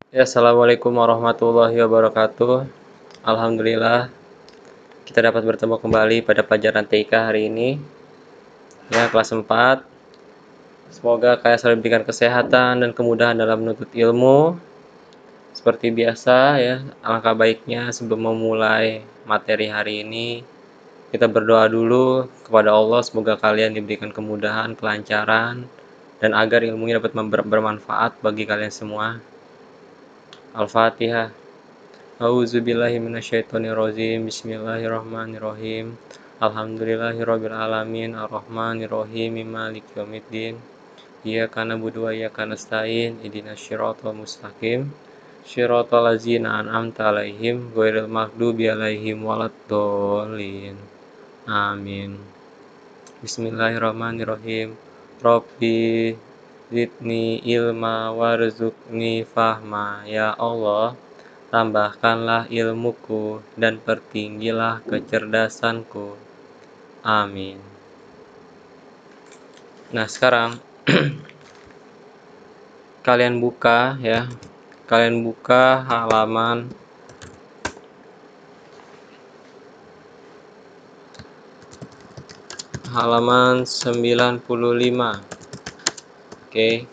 Ya, assalamualaikum warahmatullahi wabarakatuh. Alhamdulillah, kita dapat bertemu kembali pada pelajaran TK hari ini. Ya, kelas 4. Semoga kalian selalu diberikan kesehatan dan kemudahan dalam menuntut ilmu. Seperti biasa ya, alangkah baiknya sebelum memulai materi hari ini, kita berdoa dulu kepada Allah semoga kalian diberikan kemudahan, kelancaran, dan agar ilmunya dapat bermanfaat bagi kalian semua. Al-Fatihah. A'udzubillahi minasyaitonirrajim. Bismillahirrahmanirrahim. Alhamdulillahirabbil alamin arrahmanirrahim maliki yaumiddin. Iyyaka na'budu wa iyyaka nasta'in. Ihdinas siratal mustaqim. Shiratal ladzina an'amta 'alaihim ghairil maghdubi 'alaihim waladdallin. Amin. Bismillahirrahmanirrahim. Rabbi zidni ilma warzuqni fahma. Ya Allah, tambahkanlah ilmuku dan pertinggilah kecerdasanku. Amin. Nah, sekarang kalian buka ya. Kalian buka halaman 95. Oke.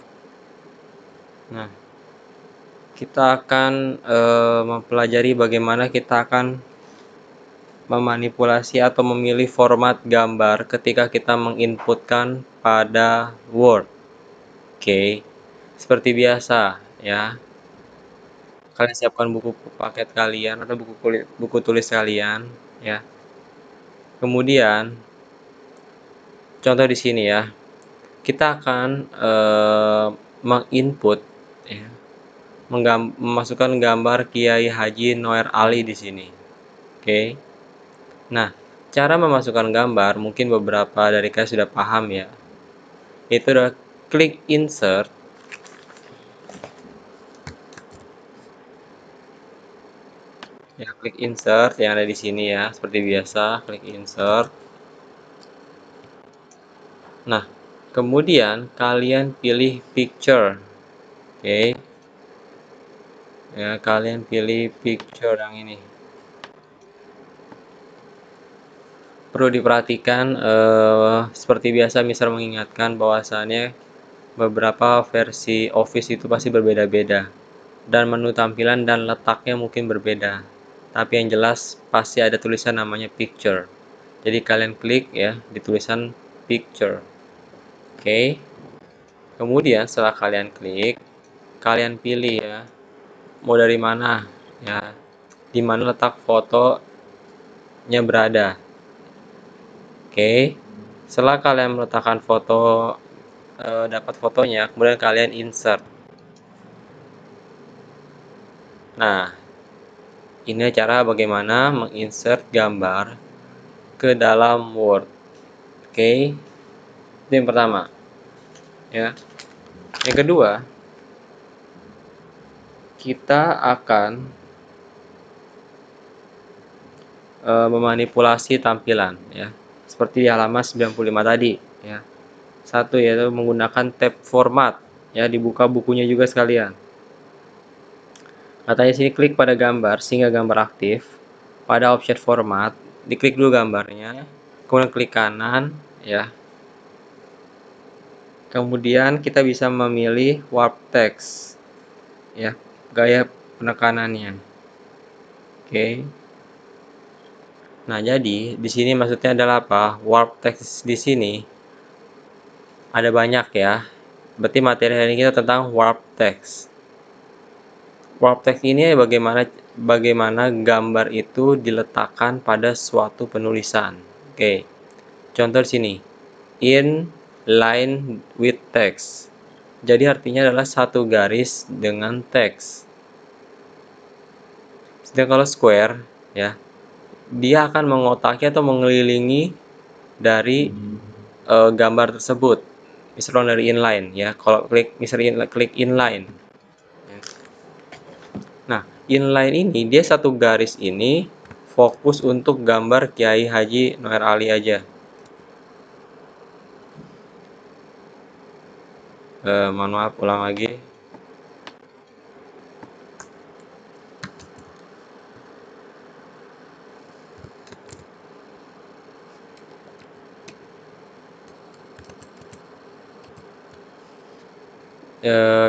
Nah, kita akan mempelajari bagaimana kita akan memanipulasi atau memilih format gambar ketika kita menginputkan pada Word. Oke. Seperti biasa ya. Kalian siapkan buku paket kalian atau buku tulis kalian ya. Kemudian contoh di sini ya. Kita akan menginput ya, memasukkan gambar Kiai Haji Noer Ali di sini. Oke. Nah, cara memasukkan gambar mungkin beberapa dari kalian sudah paham ya. Itu adalah klik insert. Ya, klik insert yang ada di sini ya, seperti biasa, klik insert. Nah, kemudian kalian pilih picture. Oke. Ya, kalian pilih picture yang ini. Perlu diperhatikan seperti biasa misal mengingatkan bahwasannya beberapa versi Office itu pasti berbeda-beda dan menu tampilan dan letaknya mungkin berbeda. Tapi yang jelas pasti ada tulisan namanya picture. Jadi kalian klik ya di tulisan picture. Oke. Kemudian setelah kalian klik, kalian pilih ya mau dari mana ya, di mana letak fotonya berada. Oke. Setelah kalian meletakkan foto, dapat fotonya, kemudian kalian insert. Nah, ini cara bagaimana menginsert gambar ke dalam Word. Oke. Itu yang pertama. Ya. Yang kedua, kita akan memanipulasi tampilan ya. Seperti di halaman 95 tadi ya. Satu yaitu menggunakan tab format ya, dibuka bukunya juga sekalian. Katanya sini klik pada gambar sehingga gambar aktif. Pada objek format, diklik dulu gambarnya, kemudian klik kanan ya. Kemudian kita bisa memilih warp text ya, gaya penekanannya. Oke. Nah, jadi di sini maksudnya adalah apa? Warp text di sini ada banyak ya. Berarti materi hari ini kita tentang warp text. Warp text ini bagaimana gambar itu diletakkan pada suatu penulisan. Oke. Contoh di sini. In line with text. Jadi artinya adalah satu garis dengan teks. Sedangkan kalau square ya, dia akan mengotaki atau mengelilingi dari gambar tersebut. Misalnya dari inline ya. Kalau klik inline. Nah, inline ini dia satu garis ini fokus untuk gambar Kiai Haji Noer Ali aja. Mohon maaf, ulang lagi.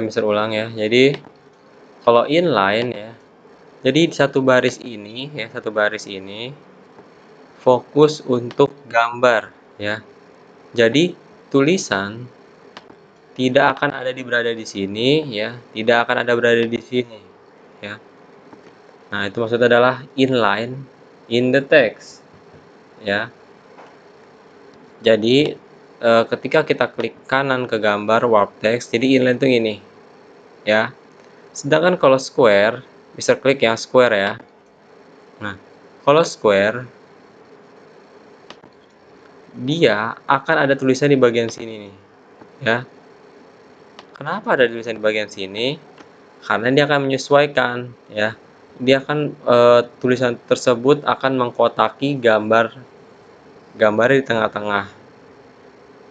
Mister ulang ya. Jadi kalau inline ya, jadi satu baris ini fokus untuk gambar ya. Jadi tulisan tidak akan ada berada di sini ya, tidak akan ada berada di sini ya. Nah, itu maksudnya adalah inline in the text ya. Jadi ketika kita klik kanan ke gambar warp text, jadi inline itu ini ya. Sedangkan kalau square, bisa klik yang square ya. Nah, kalau square dia akan ada tulisan di bagian sini nih ya. Kenapa ada tulisan di bagian sini? Karena dia akan menyesuaikan ya. Dia akan tulisan tersebut akan mengkotaki gambar di tengah-tengah.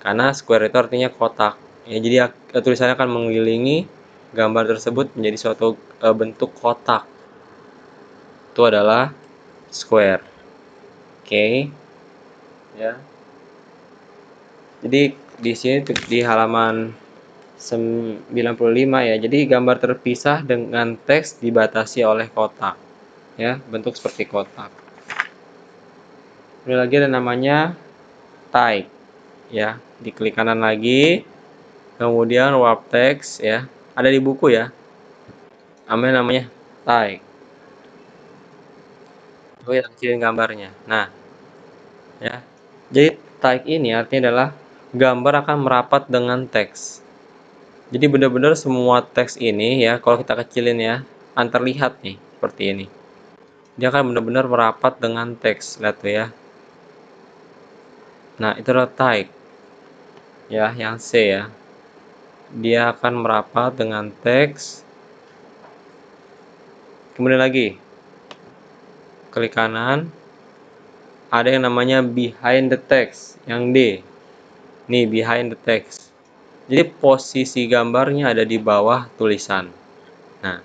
Karena square itu artinya kotak. Ya, jadi tulisannya akan mengelilingi gambar tersebut menjadi suatu bentuk kotak. Itu adalah square. Oke. Ya. Jadi di sini di halaman 95 ya. Jadi gambar terpisah dengan teks dibatasi oleh kotak. Ya, bentuk seperti kotak. Ini lagi ada namanya type ya. Diklik kanan lagi. Kemudian warp text ya. Ada di buku ya. Namanya type. Coba kita kecilin gambarnya. Nah, ya. Jadi type ini artinya adalah gambar akan merapat dengan teks. Jadi benar-benar semua teks ini ya, kalau kita kecilin ya, akan terlihat nih seperti ini. Dia akan benar-benar merapat dengan teks, lihat tuh ya. Nah, itu adalah type. Ya, yang C ya. Dia akan merapat dengan teks. Kemudian lagi, klik kanan. Ada yang namanya behind the text, yang D. Nih, behind the text. Jadi posisi gambarnya ada di bawah tulisan. Nah,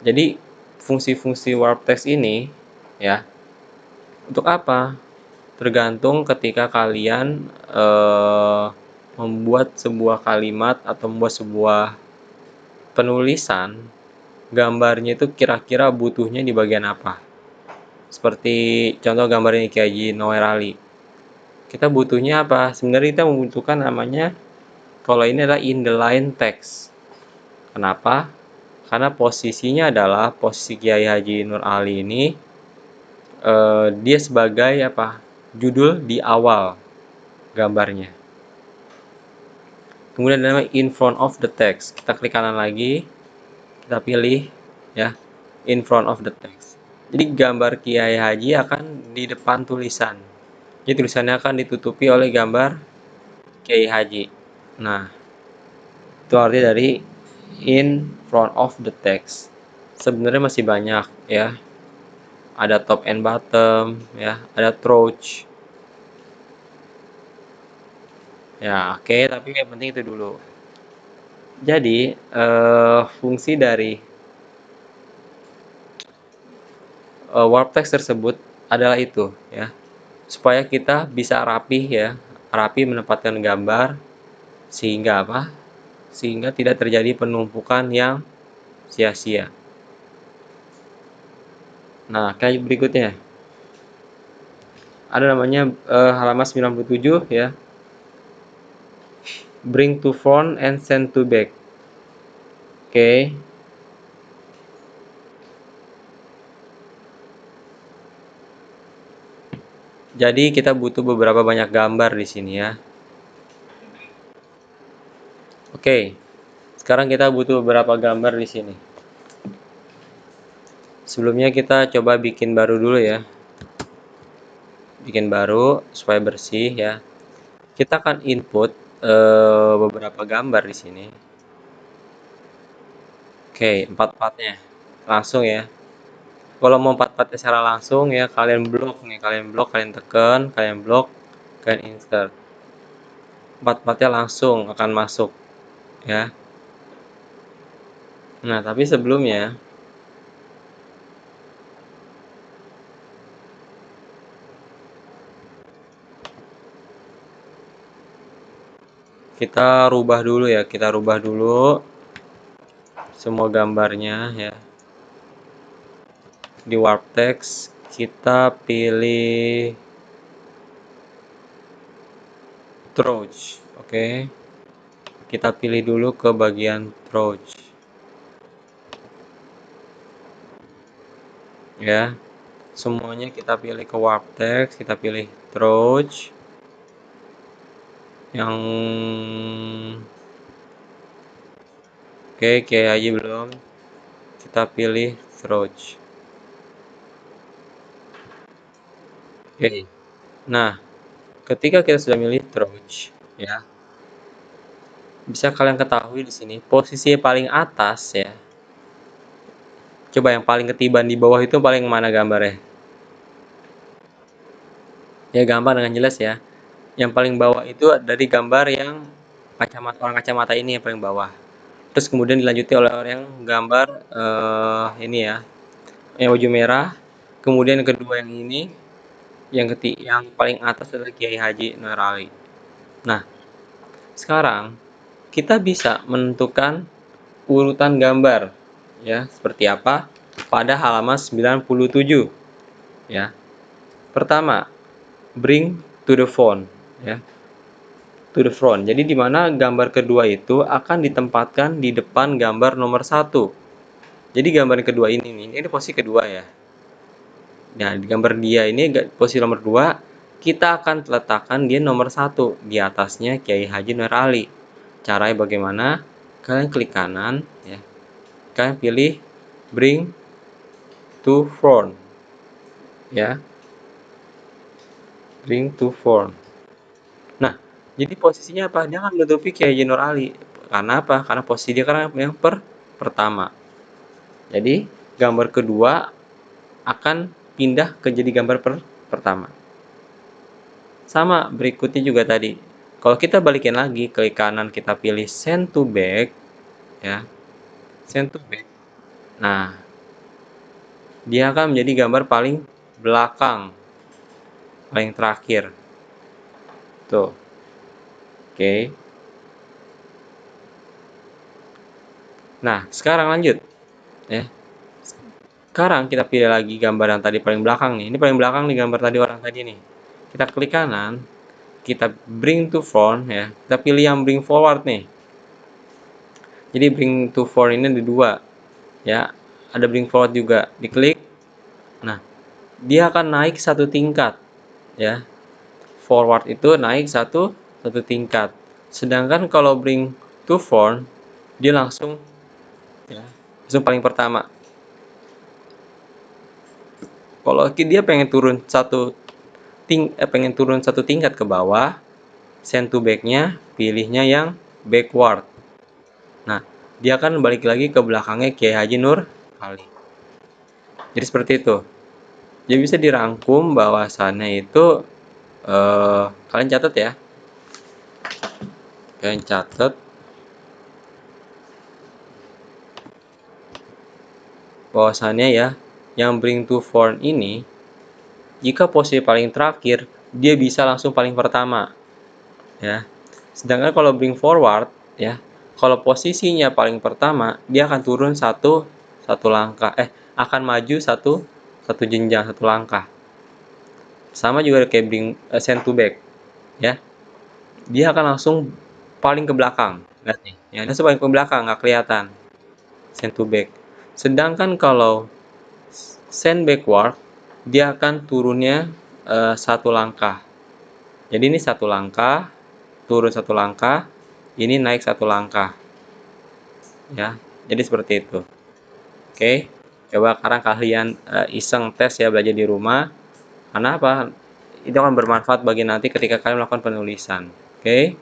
jadi fungsi-fungsi warp text ini ya, untuk apa? Tergantung ketika kalian membuat sebuah kalimat atau membuat sebuah penulisan, gambarnya itu kira-kira butuhnya di bagian apa. Seperti contoh gambar ini Kiai Haji Noer Ali. Kita butuhnya apa? Sebenarnya kita membutuhkan namanya, kalau ini adalah in the line text. Kenapa? Karena posisinya adalah posisi Kiai Haji Nur Ali ini dia sebagai apa? Judul di awal gambarnya. Kemudian ada namanya in front of the text. Kita klik kanan lagi, kita pilih ya in front of the text. Jadi gambar Kiai Haji akan di depan tulisan. Jadi tulisannya akan ditutupi oleh gambar Kiai Haji. Nah, itu arti dari in front of the text. Sebenarnya masih banyak ya. Ada top and bottom ya, ada trouch. Ya, oke, tapi yang penting itu dulu. Jadi, fungsi dari warp text tersebut adalah itu ya. Supaya kita bisa rapi ya, rapi menempatkan gambar sehingga apa? Sehingga tidak terjadi penumpukan yang sia-sia. Nah, kayak berikutnya. Ada namanya halaman 97 ya. Bring to front and send to back. Oke. Jadi kita butuh beberapa banyak gambar di sini ya. Oke. Sekarang kita butuh beberapa gambar di sini. Sebelumnya kita coba bikin baru dulu ya. Bikin baru supaya bersih ya. Kita akan input beberapa gambar di sini. Oke, empat-empatnya. Langsung ya. Kalau mau empat-empatnya secara langsung ya, kalian blok nih, kalian tekan, kalian blok, kalian insert. Empat-empatnya langsung akan masuk ya. Nah, tapi sebelumnya Kita rubah dulu ya, kita rubah dulu semua gambarnya ya. Di warp text kita pilih Trouch, oke. Kita pilih dulu ke bagian Trouch. Ya. Semuanya kita pilih ke warp text, kita pilih Trouch. Yang oke, kayak aja belum. Kita pilih Trouch. Oke. Nah, ketika kita sudah milih Trouch, ya, bisa kalian ketahui di sini posisi paling atas ya. Coba yang paling ketiban di bawah itu paling mana gambarnya? Ya, gambar dengan jelas ya. Yang paling bawah itu dari gambar yang orang kacamata ini yang paling bawah. Terus kemudian dilanjuti oleh orang yang gambar ini ya, yang baju merah. Kemudian yang kedua yang ini, yang paling atas adalah Kiai Haji Nur Ali. Nah, sekarang kita bisa menentukan urutan gambar ya, seperti apa pada halaman 97 ya. Pertama, bring to the front ya. To the front. Jadi di mana gambar kedua itu akan ditempatkan di depan gambar nomor 1. Jadi gambar kedua ini posisi kedua ya. Nah, di gambar dia ini posisi nomor 2, kita akan letakkan dia nomor 1 di atasnya Kiai Haji Nur Ali. Caranya bagaimana? Kalian klik kanan ya. Kalian pilih bring to front. Ya. Bring to front. Nah, jadi posisinya apa? Dia akan menutupi Kiai Haji Nur Ali. Karena apa? Karena posisi dia kan yang pertama. Jadi, gambar kedua akan pindah ke jadi gambar pertama. Sama berikutnya juga tadi. Kalau kita balikin lagi, klik kanan kita pilih send to back ya. Send to back. Nah, dia akan menjadi gambar paling belakang. Paling terakhir. Tuh. Oke. Nah, sekarang lanjut ya. Sekarang kita pilih lagi gambar yang tadi paling belakang nih. Ini paling belakang nih gambar tadi orang tadi nih. Kita klik kanan, kita bring to front ya. Kita pilih yang bring forward nih. Jadi bring to front ini ada 2 ya. Ada bring forward juga. Diklik. Nah, dia akan naik 1 tingkat ya. Forward itu naik satu tingkat. Sedangkan kalau bring to front dia langsung ya, langsung paling pertama. Kalau dia pengen turun satu tingkat ke bawah, send to back-nya pilihnya yang backward. Nah, dia akan balik lagi ke belakangnya Kiai Haji Nur Ali. Jadi seperti itu. Jadi bisa dirangkum bahwasannya itu kalian catat ya. Kalian catat bahwasannya ya, yang bring to front ini jika posisi paling terakhir dia bisa langsung paling pertama ya. Sedangkan kalau bring forward ya, kalau posisinya paling pertama dia akan turun satu langkah, akan maju satu jenjang, 1 langkah. Sama juga kayak bring send to back ya, dia akan langsung paling ke belakang. Lihat nih ya, dia paling ke belakang, nggak kelihatan send to back. Sedangkan kalau send backward dia akan turunnya 1 langkah. Jadi ini 1 langkah, turun 1 langkah, ini naik 1 langkah ya. Jadi seperti itu. Oke, coba sekarang kalian iseng tes ya, belajar di rumah. Karena apa? Itu akan bermanfaat bagi nanti ketika kalian melakukan penulisan. Oke,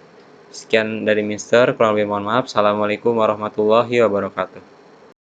sekian dari Mister, kurang lebih mohon maaf. Assalamualaikum warahmatullahi wabarakatuh.